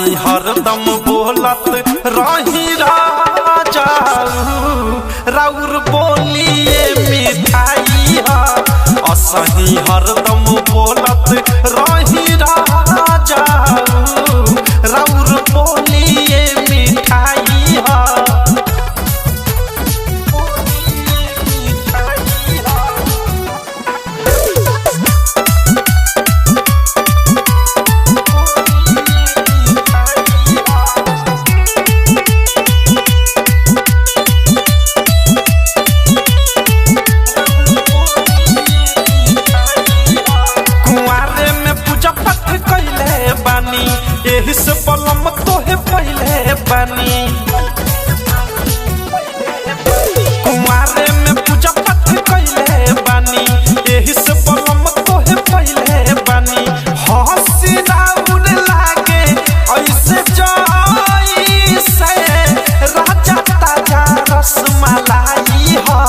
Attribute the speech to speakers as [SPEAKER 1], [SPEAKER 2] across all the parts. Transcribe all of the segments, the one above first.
[SPEAKER 1] असही हरदम बोलत रही राजा राउर बोलिए मिठाई हा असही हरदम बोलत रही राजा राउर बोलिए मिठाई हा एही से पलम तोहे पहले बानी कुमारे में पूजा पाठ कैले बानी एही से पलम तोहे पहले बानी हंसी राउर लागे ऐसे जाई से राजा ताजा रसमलाई हा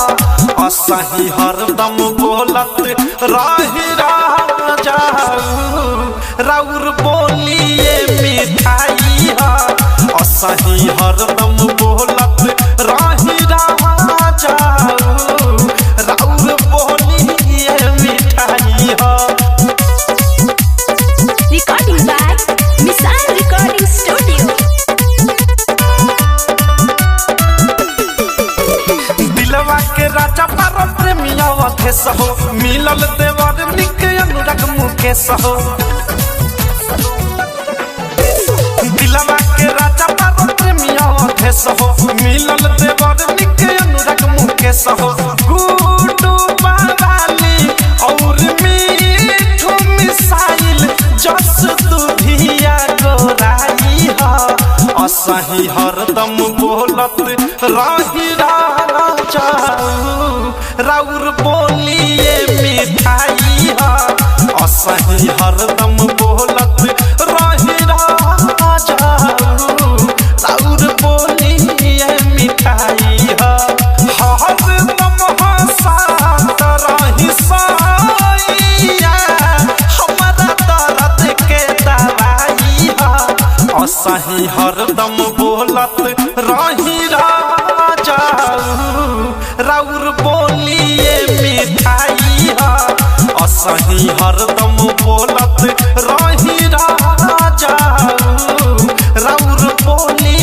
[SPEAKER 1] असही हरदम बोलत रही राजा राउर बोलिए मिठाई हा असही हरदम बोलत रही राजा राउर बोलिए मिठाई हा
[SPEAKER 2] रिकॉर्डिंग बाय मिसाइल रिकॉर्डिंग स्टूडियो
[SPEAKER 1] दिलवा के राजा परम प्रेमिया अधेश हो मिलल देवर निक अनुराग मुकेश हो दिलवा के राजा परम प्रेमिया अधेश हो मिलल देवर निक अनुराग मुकेश हो गुडू बावाली और मीठू मिसाइल जस दुधिया गोराई हा असही हरदम बोलत रही राजा राउर बोलिए मिठाई हा असही हरदम बोलत रही राजा राउर बोलिए मिठाई हा हरदम हंसात रही साइया हमारा दर्द के दवाई हा असही हरदम बोलत रही राजा राउर बोलिए मिठाई हा असही हरदम बोलत रही राजा राउर बोलिए